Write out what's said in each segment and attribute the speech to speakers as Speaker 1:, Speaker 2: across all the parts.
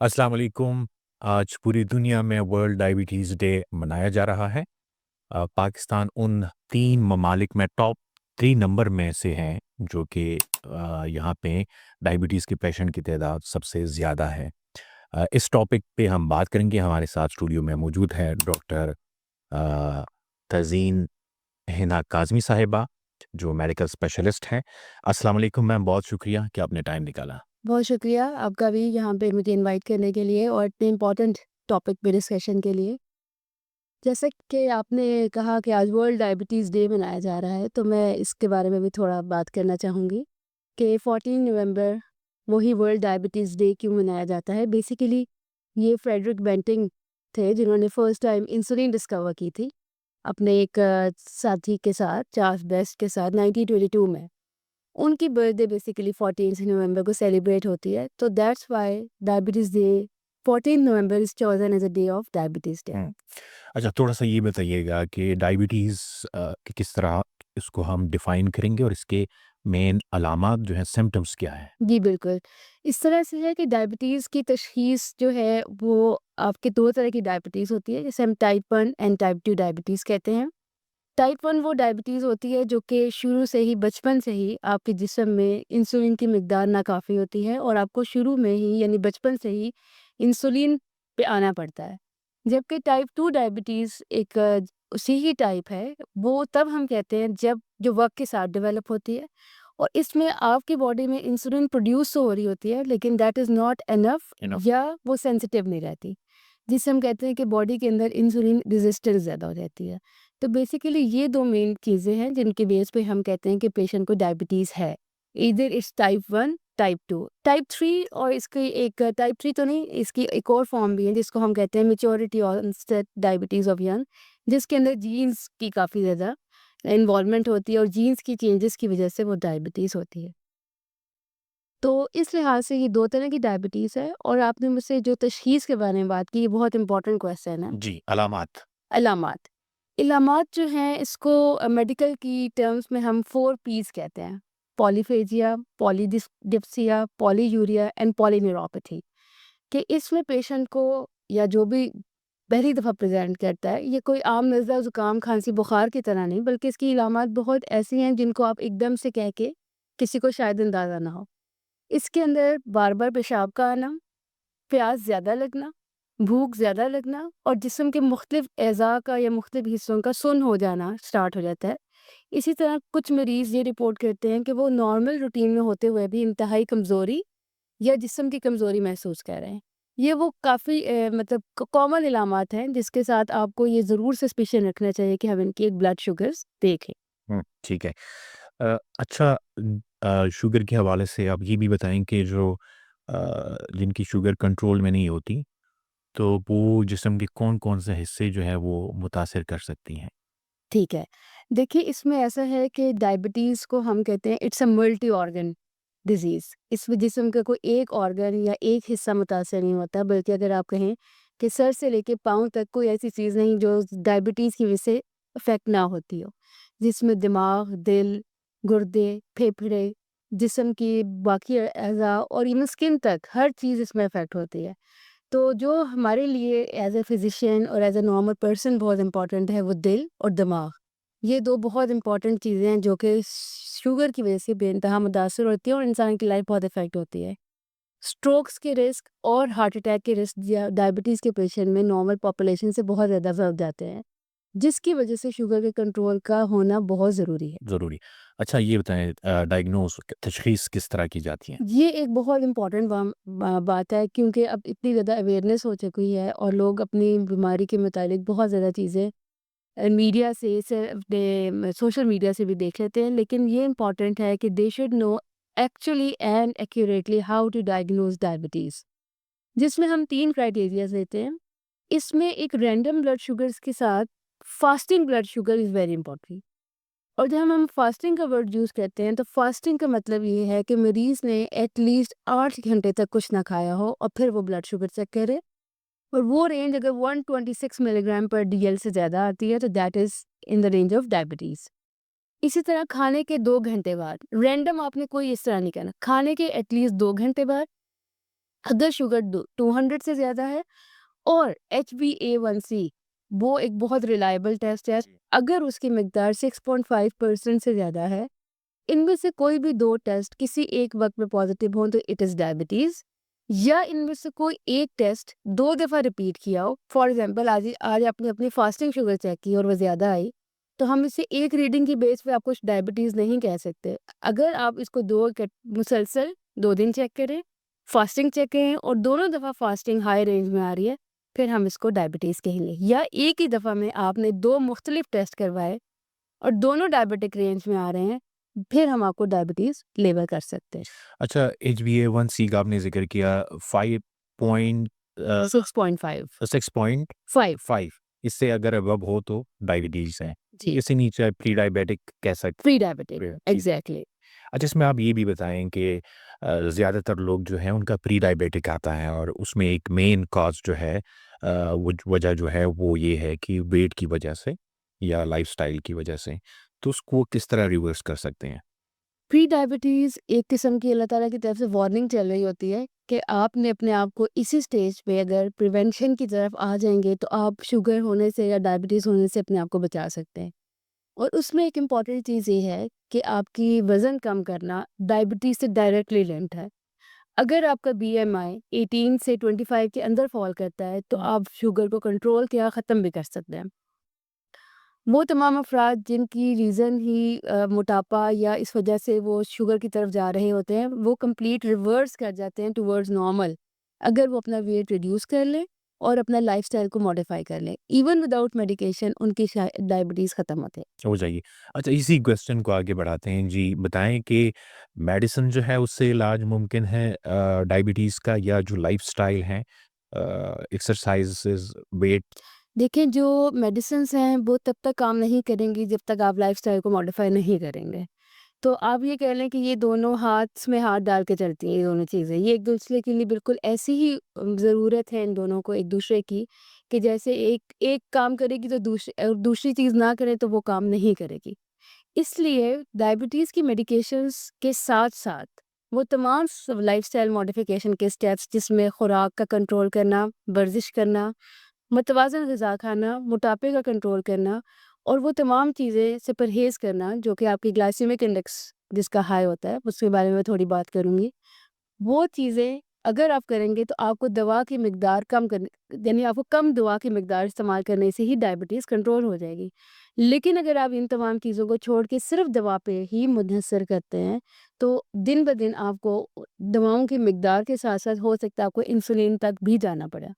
Speaker 1: अस्सलाम वालेकुम। आज पूरी दुनिया में वर्ल्ड डायबिटीज़ डे मनाया जा रहा है। पाकिस्तान उन 3 ममालिक में टॉप 3 नंबर में से हैं जो कि यहाँ पे डायबिटीज़ के पेशेंट की तादाद सबसे ज़्यादा है। इस टॉपिक पे हम बात करेंगे। हमारे साथ स्टूडियो में मौजूद है डॉक्टर अ, तज़ीन हिना काज़मी साहिबा, जो मेडिकल स्पेशलिस्ट हैं। अस्सलाम वालेकुम मैम, बहुत शुक्रिया कि आपने टाइम निकाला।
Speaker 2: बहुत शुक्रिया आपका भी यहाँ पे मुझे इनवाइट करने के लिए और इतने इम्पोर्टेंट टॉपिक पे डिस्कशन के लिए। जैसे कि आपने कहा कि आज वर्ल्ड डायबिटीज़ डे मनाया जा रहा है, तो मैं इसके बारे में भी थोड़ा बात करना चाहूँगी कि 14 नवंबर वही वर्ल्ड डायबिटीज़ डे क्यों मनाया जाता है। बेसिकली ये फ्रेडरिक बेंटिंग थे जिन्होंने फर्स्ट टाइम इंसुलिन डिस्कवर की थी अपने एक साथी के साथ, चार्ल्स बेस्ट के साथ 1922 में। उनकी बर्थडे बेसिकली 14 नवंबर को सेलिब्रेट होती है, तो that's why diabetes day 14 November is chosen as a day of diabetes day.
Speaker 1: हुँ। अच्छा, थोड़ा-सा ये बताइएगा कि डायबिटीज़ कि किस तरह इसको हम डिफ़ाइन करेंगे और इसके मेन अलामात जो हैं, सिम्पटम्स क्या हैं?
Speaker 2: जी, बिल्कुल। इस तरह से है कि डायबिटीज़ की तशख़ीस जो है वो आपके 2 तरह की डायबिटीज़ होती है, जिसे हम टाइप 1 एंड टाइप 2 डायबिटीज़ कहते हैं। टाइप 1 वो डायबिटीज़ होती है जो कि शुरू से ही, बचपन से ही आपके जिस्म में इंसुलिन की मिकदार नाकाफ़ी होती है और आपको शुरू में ही यानी बचपन से ही इंसुलिन पे आना पड़ता है। जबकि टाइप 2 डायबिटीज़ एक उसी ही टाइप है, वो तब हम कहते हैं जब जो वक़्त के साथ डेवलप होती है और इसमें आपकी बॉडी में इंसुलिन प्रोड्यूस तो हो रही होती है, लेकिन that is not enough
Speaker 1: enough.
Speaker 2: या वो सेंसिटिव नहीं रहती, जिसे हम कहते हैं कि बॉडी के अंदर इंसुलिन रेजिस्टेंस ज़्यादा हो जाती है। तो बेसिकली ये 2 मेन चीज़ें हैं जिनके बेस पे हम कहते हैं कि पेशेंट को डायबिटीज़ है। Either it's type 1, type 2। Type 3 और इसकी एक टाइप 3 तो नहीं, इसकी एक और फॉर्म भी है जिसको हम कहते हैं maturity onset diabetes of young, जिसके अंदर जीन्स की काफ़ी ज़्यादा इन्वॉल्वमेंट होती है और जीन्स की चेंजेस की वजह से वो डायबिटीज़ होती है। तो इस लिहाज से ये 2 तरह की डायबिटीज़ है और आपने मुझसे जो तशख़ीस के बारे में बात की, ये बहुत इंपॉर्टेंट क्वेश्चन है।
Speaker 1: जी, अलामात।
Speaker 2: अलामात। इलामात जो हैं इसको मेडिकल की टर्म्स में हम 4 पीस कहते हैं। Polyphagia, dipsia, polyuria and polyneuropathy, कि इसमें पेशेंट को या जो भी पहली दफ़ा प्रेज़ेंट करता है, ये कोई आम नज़ला, ज़ुकाम, खाँसी, बुखार की तरह नहीं, बल्कि इसकी इलामात बहुत ऐसी हैं जिनको आप एकदम से कह के किसी को शायद अंदाज़ा ना हो। इसके अंदर बार-बार पेशाब का आना, प्यास ज़्यादा लगना, भूख ज़्यादा लगना और जिस्म के मुख्तलिफ अज़ा का या मुख्तलिफ हिस्सों का सुन्न हो जाना स्टार्ट हो जाता है। इसी तरह कुछ मरीज़ ये रिपोर्ट करते हैं कि वो नॉर्मल रूटीन में होते हुए भी इंतहाई कमज़ोरी या जिस्म की कमज़ोरी महसूस कर रहे हैं। ये वो काफ़ी मतलब क कॉमन इलामात हैं जिसके साथ आपको ये ज़रूर सस्पिशन रखना चाहिए कि हम इनकी एक ब्लड शुगर्स देखें।
Speaker 1: हुँ, ठीक है। अच्छा, शुगर के हवाले से आप ये भी बताएँ कि जो जिनकी शुगर कंट्रोल में नहीं होती, तो वो जिस्म के कौन-कौन से हिस्से जो हैं वो मुतासिर कर सकती हैं?
Speaker 2: ठीक है। देखिए, इसमें ऐसा है कि डायबिटीज़ को हम कहते हैं it's a multi organ disease. इसमें जिस्म का कोई एक ऑर्गन या एक हिस्सा मुतासिर नहीं होता, बल्कि अगर आप कहें कि सर से लेके पाँव तक कोई ऐसी चीज़ नहीं जो डायबिटीज़ की वजह से अफ़ेक्ट ना होती हो। जिसमें दिमाग, दिल, गुर्दे, फेफड़े, जिस्म की बाकी अज़ा और इवन स्किन तक हर चीज़ इसमें अफ़ेक्ट होती है। तो जो हमारे लिए एज़ अ फ़िज़िशियन और एज़ अ नॉर्मल पर्सन बहुत इम्पोर्टेंट है वो दिल और दिमाग। ये 2 बहुत इम्पोर्टेंट चीज़ें हैं जो कि शुगर की वज़ह से बेइंतहा मुतासिर होती हैं और इंसान की लाइफ़ बहुत इफ़ेक्ट होती है। स्ट्रोक्स के रिस्क और हार्ट अटैक के रिस्क या डायबिटीज़ के पेशेंट में नॉर्मल पॉपुलेशन से बहुत ज़्यादा बढ़ जाते हैं, जिसकी वज़ह से शुगर के कंट्रोल का होना बहुत ज़रूरी है।
Speaker 1: ज़रूरी। अच्छा, ये बताएँ, डायग्नोज़ तशख़ीस किस तरह की जाती हैं?
Speaker 2: ये एक बहुत इम्पोर्टेंट बात है क्योंकि अब इतनी ज़्यादा अवेयरनेस हो चुकी है और लोग अपनी बीमारी के मुतालिक बहुत ज़्यादा चीज़ें मीडिया से अपने सोशल मीडिया से भी देख लेते हैं, लेकिन ये इम्पॉर्टेंट है कि they should know actually and accurately how to diagnose diabetes, जिसमें हम 3 क्राइटेरियाज़ लेते हैं। इसमें एक रैंडम ब्लड शुगर्स के साथ fasting blood sugar is very important. और जब हम फास्टिंग का वर्ड यूज़ करते हैं, तो फास्टिंग का मतलब ये है कि मरीज़ ने एटलीस्ट 8 घंटे तक कुछ ना खाया हो और फिर वो ब्लड शुगर चेक करे और वो रेंज अगर 126 मिलीग्राम पर डीएल से ज़्यादा आती है तो that is in the range of diabetes. इसी तरह खाने के 2 घंटे बाद, रैंडम आपने कोई इस तरह नहीं करना, खाने के एटलीस्ट 2 घंटे बाद अगर शुगर 200 से ज़्यादा है और HbA1c वो एक बहुत रिलायबल टेस्ट है, अगर उसकी मिकदार 6.5% से ज़्यादा है, इनमें से कोई भी 2 टेस्ट किसी एक वक़्त में पॉज़िटिव हों तो इट इज़ डायबिटीज़, या इनमें से कोई एक टेस्ट 2 दफ़ा रिपीट किया हो। फॉर एग्ज़ाम्पल आज आपने अपनी फास्टिंग शुगर चेक की और वो ज़्यादा आई, तो हम इसे एक रीडिंग की बेस पे आपको डायबिटीज़ नहीं कह सकते। अगर आप इसको 2 मुसलसल 2 दिन चेक करें, फास्टिंग चेक करें और दोनों दफ़ा फास्टिंग हाई रेंज में आ रही है, फिर हम इसको डायबिटीज़ कहेंगे। या एक ही दफ़ा में आपने 2 मुख्तलिफ टेस्ट करवाए और दोनों डायबिटिक रेंज में आ रहे हैं, फिर हम आपको डायबिटीज़ लेबल कर सकते हैं।
Speaker 1: अच्छा, HbA1c का आपने ज़िक्र किया 5 पॉइंट
Speaker 2: 6.5 5
Speaker 1: 6.5, इससे अगर अबव हो तो डायबिटीज़ है।
Speaker 2: जी,
Speaker 1: इससे नीचे प्री डायबिटिक कह सकते
Speaker 2: प्री डायबिटिक
Speaker 1: हैं। जी।
Speaker 2: एग्ज़ैक्टली।
Speaker 1: अच्छा, इसमें आप ये भी बताएँ कि ज़्यादातर लोग जो हैं उनका प्री डायबिटिक आता है और उसमें एक मेन कॉज़ जो है वो वजह जो है वो ये है कि वेट की वजह से या लाइफ़स्टाइल की वजह से। तो उसको किस तरह रिवर्स कर सकते हैं?
Speaker 2: प्री डायबिटीज़ एक किस्म की अल्लाह ताला की तरफ से वार्निंग चल रही होती है कि आपने अपने आप को इसी स्टेज पे अगर प्रिवेंशन की तरफ आ जाएँगे, तो आप शुगर होने से या डायबिटीज़ होने से अपने आप को बचा सकते हैं। और उसमें एक इम्पॉर्टेंट चीज़ ये है कि आपकी वज़न कम करना डायबिटीज़ से डायरेक्टली लिंक्ड है। अगर आपका बीएमआई 18 से 25 के अंदर फ़ॉल करता है, तो आप शुगर को कंट्रोल या ख़त्म भी कर सकते हैं। वो तमाम अफ़राद जिनकी रीज़न ही मोटापा या इस वजह से वो शुगर की तरफ जा रहे होते हैं, वो कंप्लीट रिवर्स कर जाते हैं टुवर्ड्स नॉर्मल, अगर वो अपना वेट रिड्यूस कर लें और अपना लाइफ़स्टाइल को मॉडिफ़ाई कर लें। इवन विदाउट मेडिकेशन उनकी डायबिटीज़ ख़त्म होते हैं।
Speaker 1: हो जाइए। अच्छा, इसी क्वेश्चन को आगे बढ़ाते हैं जी। बताएँ कि मेडिसिन जो है उससे इलाज मुमकिन है डायबिटीज़ का, या जो लाइफ़स्टाइल है एक्सरसाइज़ेज़, वेट?
Speaker 2: देखिए, जो मेडिसिन्स हैं वो तब तक काम नहीं करेंगी जब तक आप लाइफ़स्टाइल को मॉडिफ़ाई नहीं करेंगे। तो आप ये कह लें कि ये दोनों हाथ में हाथ डाल के चलती हैं ये दोनों चीज़ें। ये एक-दूसरे के लिए बिल्कुल ऐसी ही ज़रूरत है इन दोनों को एक-दूसरे की, कि जैसे एक एक काम करेगी तो दूसरी चीज़ ना करे तो वो काम नहीं करेगी। इसलिए डायबिटीज़ की मेडिकेशंस के साथ-साथ वो तमाम लाइफ़स्टाइल मॉडिफ़िकेशन के स्टेप्स, जिसमें खुराक का कंट्रोल करना, वर्जिश करना, मुतवाज़न ग़िज़ा खाना, मोटापे का कंट्रोल करना और वो तमाम चीज़ें से परहेज़ करना जो कि आपकी ग्लाइसेमिक इंडेक्स जिसका हाई होता है, उसके बारे में थोड़ी बात करूँगी। वो चीज़ें अगर आप करेंगे तो आपको दवा की मिकदार कम करने, यानी आपको कम दवा की मिकदार इस्तेमाल करने से ही डायबिटीज़ कंट्रोल हो जाएगी। लेकिन अगर आप इन तमाम चीज़ों को छोड़ के सिर्फ़ दवा पे ही मुनहसर करते हैं, तो दिन-ब-दिन आपको दवाओं की मिकदार के साथ-साथ हो सकता है आपको इंसुलिन तक भी जाना पड़े।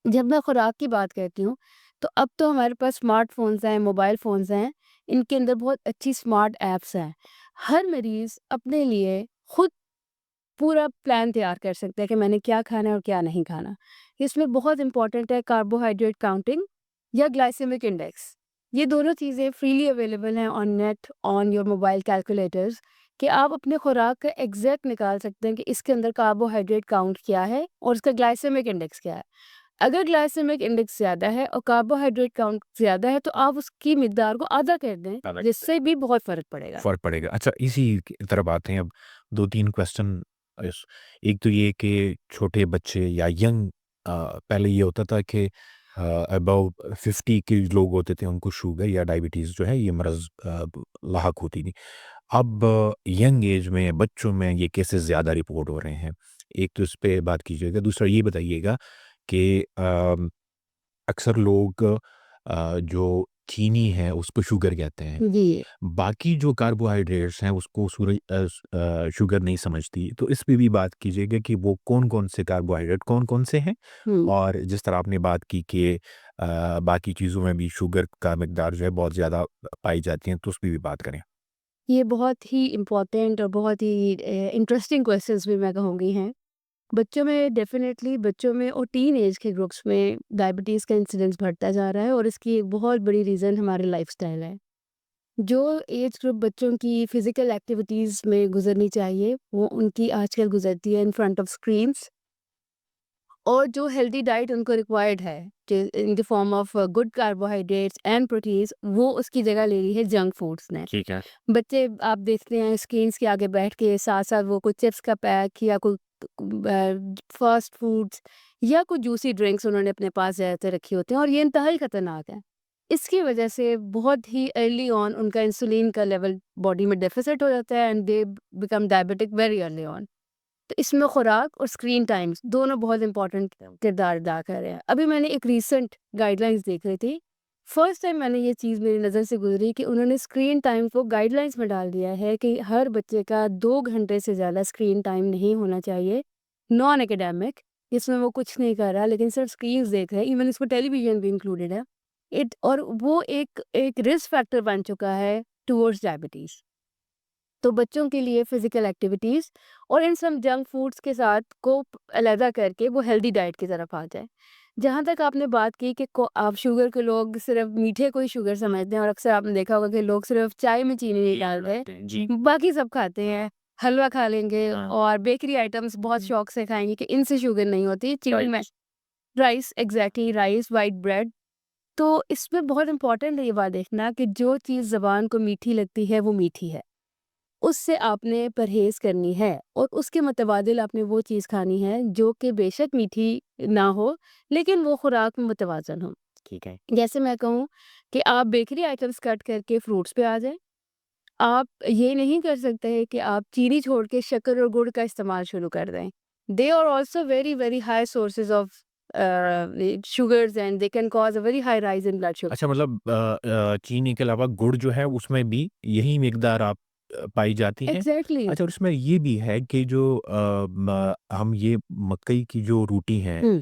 Speaker 2: जब मैं खुराक की बात करती हूँ, तो अब तो हमारे पास स्मार्टफ़ोन्स हैं, मोबाइल फ़ोन्स हैं, इनके अंदर बहुत अच्छी स्मार्ट ऐप्स हैं। हर मरीज़ अपने लिए खुद पूरा प्लान तैयार कर सकता है कि मैंने क्या खाना है और क्या नहीं खाना। इसमें बहुत इम्पोर्टेंट है कार्बोहाइड्रेट काउंटिंग या ग्लाइसेमिक इंडेक्स। ये दोनों चीज़ें फ्रीली अवेलेबल हैं on net, on your mobile calculators, कि आप अपने खुराक का एग्ज़ैक्ट निकाल सकते हैं कि इसके अंदर कार्बोहाइड्रेट काउंट क्या है और इसका ग्लाइसेमिक इंडेक्स क्या है। अगर ग्लाइसेमिक इंडेक्स ज़्यादा है और कार्बोहाइड्रेट काउंट ज़्यादा है, तो आप उसकी मिकदार को आधा कर दें, जिससे भी बहुत फ़र्क पड़ेगा।
Speaker 1: फ़र्क पड़ेगा। अच्छा, इसी की तरफ आते हैं अब। 2-3 क्वेश्चन इस एक तो ये कि छोटे बच्चे या यंग पहले ये होता था कि अबव 50 के लोग होते थे उनको शुगर या डायबिटीज़ जो है ये मर्ज़ लाहक होती थी। अब यंग एज में बच्चों में ये केसेस ज़्यादा रिपोर्ट हो रहे हैं। एक तो इस पे बात कीजिएगा। दूसरा ये बताइएगा कि अक्सर लोग जो चीनी है उसको शुगर कहते हैं।
Speaker 2: जी।
Speaker 1: बाकी जो कार्बोहाइड्रेट्स हैं उसको शुगर नहीं समझती। तो इस पे भी बात कीजिएगा कि वो कौन-कौन से कार्बोहाइड्रेट कौन-कौन से हैं?
Speaker 2: हुँ।
Speaker 1: और जिस तरह आपने बात की कि बाकी चीज़ों में भी शुगर का मिकदार जो है बहुत ज़्यादा पाई जाती है, तो उस पे भी बात करें।
Speaker 2: ये बहुत ही इम्पोर्टेंट और बहुत ही इंटरेस्टिंग क्वेश्चंस भी मैं कहूँगी हैं। बच्चों में डेफ़िनेटली बच्चों में और टीन एज के ग्रुप्स में डायबिटीज़ का इंसिडेंस बढ़ता जा रहा है और इसकी एक बहुत बड़ी रीज़न हमारे लाइफ़स्टाइल है। जो एज ग्रुप बच्चों की फ़िज़िकल एक्टिविटीज़ में गुज़रनी चाहिए, वो उनकी आजकल गुज़रती है इन फ्रंट ऑफ स्क्रीन्स, और जो हेल्दी डाइट उनको रिक्वायर्ड है in the form of good carbohydrates and proteins, वो उसकी जगह ले रही है जंक फूड्स ने।
Speaker 1: ठीक है।
Speaker 2: बच्चे आप देखते हैं स्क्रीन्स के आगे बैठ के साथ-साथ वो कोई चिप्स का पैक या कोई फास्ट फूड्स या कुछ जूसी ड्रिंक्स उन्होंने अपने पास ज़्यादातर रखी होती हैं और ये इंतहाई ख़तरनाक है। इसकी वजह से बहुत ही अर्ली ऑन उनका इंसुलिन का लेवल बॉडी में डेफ़िसिट हो जाता है and they become diabetic very early on. तो इसमें खुराक और स्क्रीन टाइम्स दोनों बहुत इंपॉर्टेंट किरदार अदा कर रहे हैं। अभी मैंने एक रीसेंट गाइडलाइंस देख रही थी। फर्स्ट टाइम मैंने ये चीज़ मेरी नज़र से गुजरी कि उन्होंने स्क्रीन टाइम को गाइडलाइंस में डाल दिया है कि हर बच्चे का 2 घंटे से ज़्यादा स्क्रीन टाइम नहीं होना चाहिए। नॉन एकेडमिक, जिसमें वो कुछ नहीं कर रहा लेकिन सिर्फ स्क्रीन्स देख रहा है, इवन इसमें टेलीविजन भी इंक्लूडेड है। इट और वो एक रिस्क फैक्टर बन चुका है टुवर्ड्स डायबिटीज़। तो बच्चों के लिए फिजिकल एक्टिविटीज़ और इन सब जंक फूड्स के साथ को अलहदा करके वो हेल्दी डाइट की तरफ आ जाए। जहाँ तक आपने बात की कि आप शुगर के लोग सिर्फ मीठे को ही शुगर समझते हैं और अक्सर आपने देखा होगा कि लोग सिर्फ चाय में चीनी नहीं डाल रहे,
Speaker 1: जी।
Speaker 2: बाकी सब खाते हैं। हलवा खा लेंगे
Speaker 1: हाँ।
Speaker 2: और बेकरी आइटम्स बहुत शौक से खाएंगे कि इनसे शुगर नहीं होती, चीनी में rice, exactly rice, white bread. तो इसमें बहुत इंपॉर्टेंट है ये बात देखना कि जो चीज़ ज़बान को मीठी लगती है वो मीठी है, उससे आपने परहेज़ करनी है और उसके मुतबादिल आपने वो चीज़ खानी है जो कि बेशक मीठी ना हो, लेकिन वो खुराक में मुतवाज़न हो।
Speaker 1: ठीक है।
Speaker 2: जैसे मैं कहूँ कि आप बेकरी आइटम्स कट करके फ्रूट्स पे आ जाएँ। आप ये नहीं कर सकते कि आप चीनी छोड़ के शक्कर और गुड़ का इस्तेमाल शुरू कर दें। They are also very, very high sources of sugars and they can cause a very high rise in blood sugar.
Speaker 1: अच्छा, मतलब चीनी के अलावा गुड़ जो है उसमें भी यही मिकदार आप पाई जाती है?
Speaker 2: एग्ज़ैक्टली।
Speaker 1: अच्छा, और इसमें ये भी है कि जो हम ये मकई की जो रोटी है,
Speaker 2: हुँ।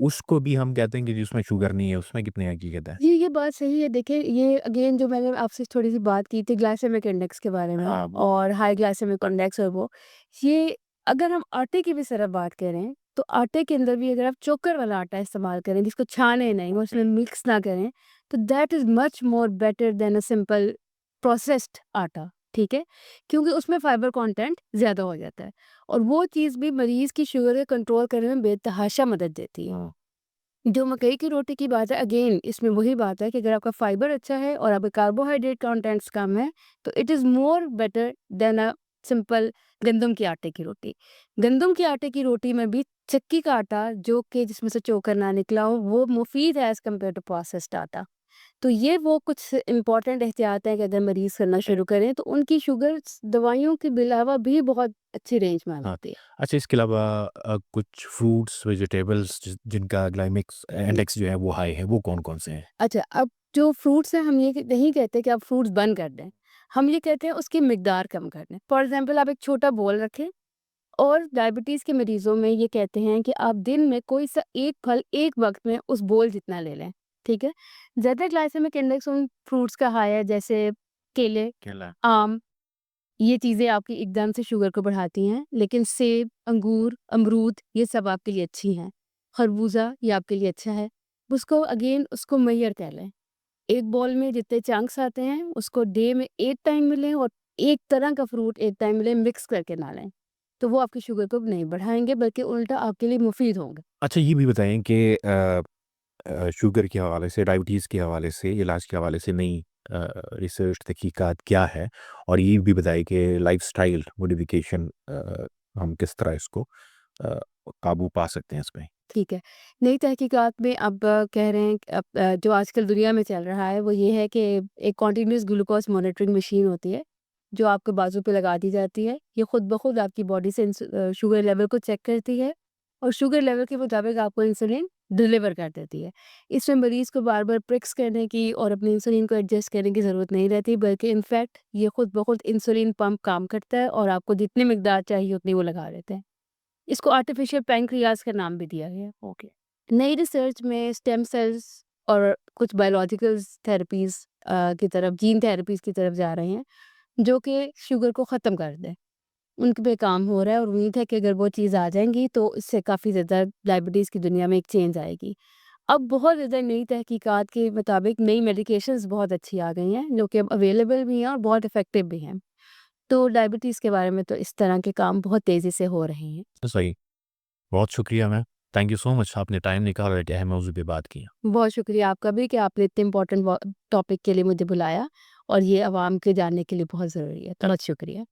Speaker 1: उसको भी हम कहते हैं कि जिसमें शुगर नहीं है, उसमें कितनी हकीकत है?
Speaker 2: ये बात सही है। देखिए, ये अगेन जो मैंने आपसे थोड़ी-सी बात की थी ग्लाइसेमिक इंडेक्स के बारे में
Speaker 1: हाँ, वो
Speaker 2: और हाई ग्लाइसेमिक इंडेक्स और वो, ये अगर हम आटे की भी सिर्फ बात करें, तो आटे के अंदर भी अगर आप चोकर वाला आटा इस्तेमाल करें, जिसको छानें नहीं, उसमें मिक्स ना करें, तो that is much more better than a simple processed आटा, ठीक है? क्योंकि उसमें फाइबर कंटेंट ज़्यादा हो जाता है और वो चीज़ भी मरीज़ की शुगर को कंट्रोल करने में बेतहाशा मदद देती है।
Speaker 1: हाँ।
Speaker 2: जो मकई की रोटी की बात है, अगेन इसमें वही बात है कि अगर आपका फाइबर अच्छा है और आपके कार्बोहाइड्रेट कंटेंट्स कम है, तो it is more better than a simple गंदम के आटे की रोटी। गंदम के आटे की रोटी में भी चक्की का आटा जो कि जिसमें से चोकर ना निकला हो, वो मुफीद है एज़ कम्पेयर टू प्रोसेस्ड आटा। तो ये वो कुछ इम्पॉर्टेंट एहतियात हैं कि अगर मरीज़ करना शुरू करें, तो उनकी शुगर दवाइयों के अलावा भी बहुत अच्छी रेंज में आ
Speaker 1: हाँ।
Speaker 2: जाती है।
Speaker 1: अच्छा, इसके अलावा कुछ फ्रूट्स, वेजिटेबल्स जिनका ग्लाइमिक्स इंडेक्स जो है वो हाई है, वो कौन-कौन से हैं?
Speaker 2: अच्छा, अब जो फ्रूट्स हैं हम ये नहीं कहते कि आप फ्रूट्स बंद कर दें। हम ये कहते हैं उसकी मिकदार कम कर दें। फॉर एग्ज़ाम्पल आप एक छोटा बोल रखें और डायबिटीज़ के मरीज़ों में ये कहते हैं कि आप दिन में कोई सा एक फल एक वक़्त में उस बोल जितना ले लें, ठीक है? ज़्यादा ग्लाइसेमिक इंडेक्स उन फ्रूट्स का हाई है जैसे केले,
Speaker 1: केला।
Speaker 2: आम, ये चीज़ें आपकी एकदम से शुगर को बढ़ाती हैं, लेकिन सेब, अंगूर, अमरूद ये सब आपके लिए अच्छी हैं। खरबूज़ा ये आपके लिए अच्छा है। उसको अगेन उसको मेजर कर लें। एक बॉल में जितने चंक्स आते हैं उसको डे में 1 टाइम में लें और एक तरह का फ्रूट 1 टाइम में लें, मिक्स करके ना लें। तो वो आपकी शुगर को नहीं बढ़ाएँगे बल्कि उल्टा आपके लिए मुफ़ीद होंगे।
Speaker 1: अच्छा, ये भी बताएँ कि शुगर के हवाले से, डायबिटीज़ के हवाले से, इलाज के हवाले से नई रिसर्च तहकीकात क्या है? और ये भी बताइए कि लाइफ़स्टाइल मॉडिफ़िकेशन हम किस तरह इसको अ, काबू पा सकते हैं इसमें?
Speaker 2: ठीक है। नई तहकीकात में अब कह रहे हैं कि अब जो आजकल दुनिया में चल रहा है वो ये है कि एक कंटीन्यूअस ग्लूकोज़ मॉनिटरिंग मशीन होती है, जो आपके बाजू पे लगा दी जाती है। ये खुद ब खुद आपकी बॉडी से शुगर लेवल को चेक करती है और शुगर लेवल के मुताबिक आपको इंसुलिन डिलीवर कर देती है। इसमें मरीज़ को बार-बार प्रिक्स करने की और अपने इंसुलिन को एडजस्ट करने की ज़रूरत नहीं रहती, बल्कि इनफैक्ट ये खुद ब खुद इंसुलिन पंप काम करता है और आपको जितनी मिकदार चाहिए उतनी वो लगा देते हैं। इसको आर्टिफिशियल पैनक्रियाज़ का नाम भी दिया गया है। ओके। नई रिसर्च में स्टेम सेल्स और कुछ बायोलॉजिकल्स थेरेपीज़ की तरफ जीन थेरेपीज़ की तरफ जा रहे हैं, जो कि शुगर को ख़त्म कर दें। उन पे काम हो रहा है और उम्मीद है कि अगर वो चीज़ आ जाएँगी तो इससे काफ़ी ज़्यादा डायबिटीज़ की दुनिया में एक चेंज आएगी। अब बहुत ज़्यादा नई तहकीकात के मुताबिक नई मेडिकेशंस बहुत अच्छी आ गई हैं, जो कि अब अवेलेबल भी हैं और बहुत इफ़ेक्टिव भी हैं। तो डायबिटीज़ के बारे में तो इस तरह के काम बहुत तेज़ी से हो रहे हैं।
Speaker 1: तो सही। बहुत शुक्रिया ma'am. Thank you so much, आपने टाइम निकाला एक अहम मौज़ू पे बात की।
Speaker 2: बहुत शुक्रिया आपका भी कि आपने इतने इम्पोर्टेंट टॉपिक के लिए मुझे बुलाया और ये आवाम के जानने के लिए बहुत ज़रूरी है। बहुत शुक्रिया।